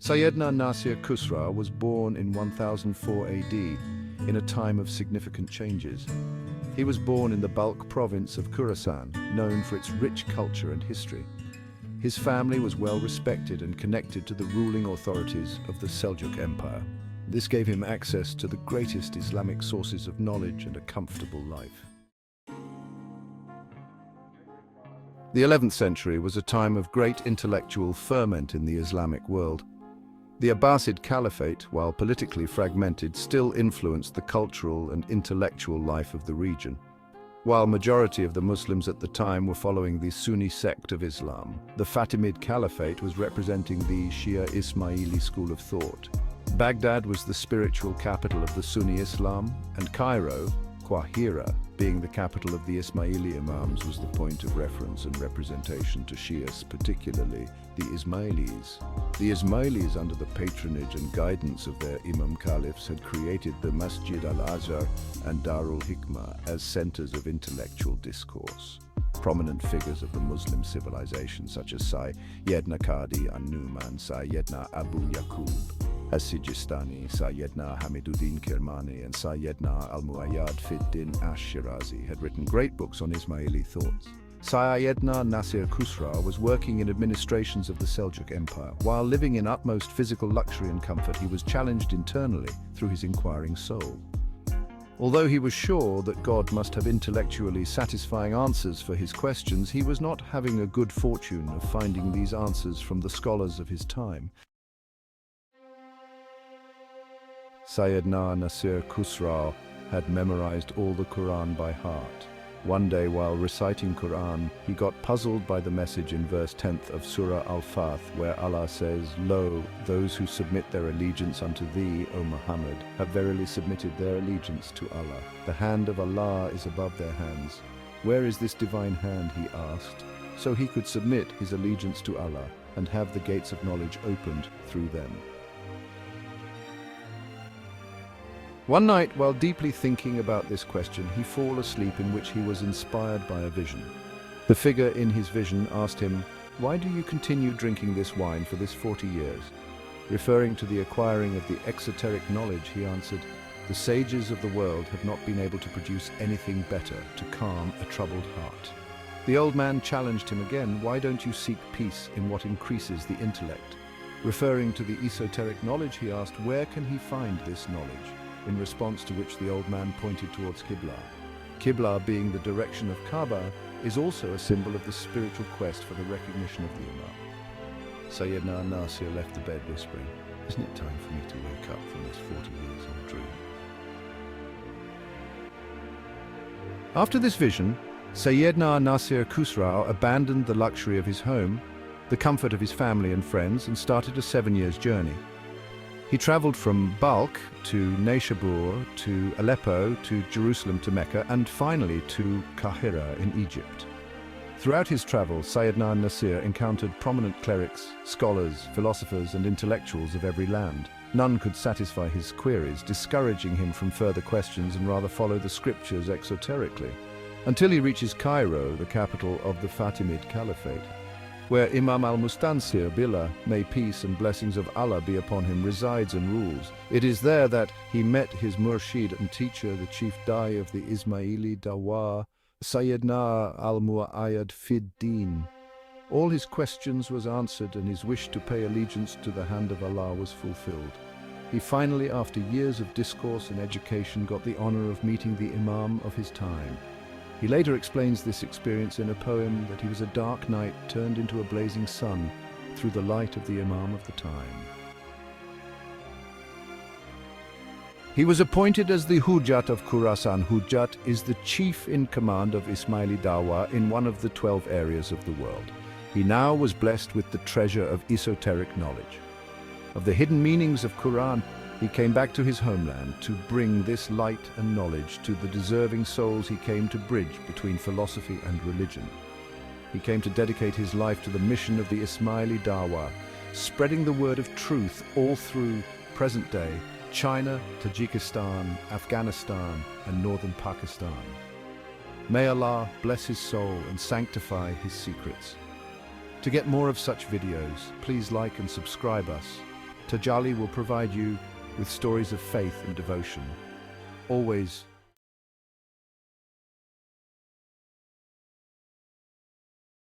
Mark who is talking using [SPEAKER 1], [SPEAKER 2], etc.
[SPEAKER 1] Sayyedna Nasir Khusraw was born in 1004 AD, in a time of significant changes. He was born in the Balkh province of Khorasan, known for its rich culture and history. His family was well respected and connected to the ruling authorities of the Seljuk Empire. This gave him access to the greatest Islamic sources of knowledge and a comfortable life. The 11th century was a time of great intellectual ferment in the Islamic world. The Abbasid Caliphate, while politically fragmented, still influenced the cultural and intellectual life of the region. While majority of the Muslims at the time were following the Sunni sect of Islam, the Fatimid Caliphate was representing the Shia Ismaili school of thought. Baghdad was the spiritual capital of the Sunni Islam, and Cairo, Qahira, being the capital of the Ismaili Imams, was the point of reference and representation to Shias, particularly the Ismailis. The Ismailis, under the patronage and guidance of their Imam Caliphs, had created the Masjid al-Azhar and Darul Hikmah as centers of intellectual discourse. Prominent figures of the Muslim civilization, such as Sayyedna Qadi an-Numan, Sayyedna Abu Yaqub as-Sijistani, Sayyedna Hamiduddin Kirmani, and Sayyedna al-Muayyad Fiddin ash-Shirazi, had written great books on Ismaili thoughts. Sayyedna Nasir Khusraw was working in administrations of the Seljuk Empire. While living in utmost physical luxury and comfort, he was challenged internally through his inquiring soul. Although he was sure that God must have intellectually satisfying answers for his questions, he was not having a good fortune of finding these answers from the scholars of his time. Sayyedna Nasir Khusraw had memorized all the Quran by heart. One day, while reciting Quran, he got puzzled by the message in verse 10th of Surah Al-Fath, where Allah says, "Lo, those who submit their allegiance unto thee, O Muhammad, have verily submitted their allegiance to Allah. The hand of Allah is above their hands. Where is this divine hand?" he asked, so he could submit his allegiance to Allah and have the gates of knowledge opened through them. One night, while deeply thinking about this question, he fell asleep, in which he was inspired by a vision. The figure in his vision asked him, "Why do you continue drinking this wine for this 40 years? Referring to the acquiring of the exoteric knowledge, he answered, "The sages of the world have not been able to produce anything better to calm a troubled heart." The old man challenged him again, "Why don't you seek peace in what increases the intellect?" Referring to the esoteric knowledge, he asked, "Where can he find this knowledge?" In response to which the old man pointed towards Qibla. Qibla, being the direction of Kaaba, is also a symbol of the spiritual quest for the recognition of the Imam. Sayyedna Nasir left the bed whispering, "Isn't it time for me to wake up from this 40 years old dream?" After this vision, Sayyedna Nasir Khusraw abandoned the luxury of his home, the comfort of his family and friends, and started a 7-year journey. He traveled from Balkh to Naishabur to Aleppo to Jerusalem to Mecca and finally to Qahira in Egypt. Throughout his travels, Sayyedna Nasir encountered prominent clerics, scholars, philosophers and intellectuals of every land. None could satisfy his queries, discouraging him from further questions and rather follow the scriptures exoterically, until he reaches Cairo, the capital of the Fatimid Caliphate, where Imam al-Mustansir Billah, may peace and blessings of Allah be upon him, resides and rules. It is there that he met his murshid and teacher, the chief Dai of the Ismaili Dawah, Sayyedna al-Muayyad Fiddin. All his questions was answered and his wish to pay allegiance to the hand of Allah was fulfilled. He finally, after years of discourse and education, got the honor of meeting the Imam of his time. He later explains this experience in a poem that he was a dark night turned into a blazing sun through the light of the Imam of the time. He was appointed as the Hujjat of Khorasan. Hujjat is the chief in command of Ismaili Dawah in one of the 12 areas of the world. He now was blessed with the treasure of esoteric knowledge. Of the hidden meanings of Quran, he came back to his homeland to bring this light and knowledge to the deserving souls he came to bridge between philosophy and religion. He came to dedicate his life to the mission of the Ismaili Dawah, spreading the word of truth all through present-day China, Tajikistan, Afghanistan, and northern Pakistan. May Allah bless his soul and sanctify his secrets. To get more of such videos, please like and subscribe us. Tajalli will provide you with stories of faith and devotion, always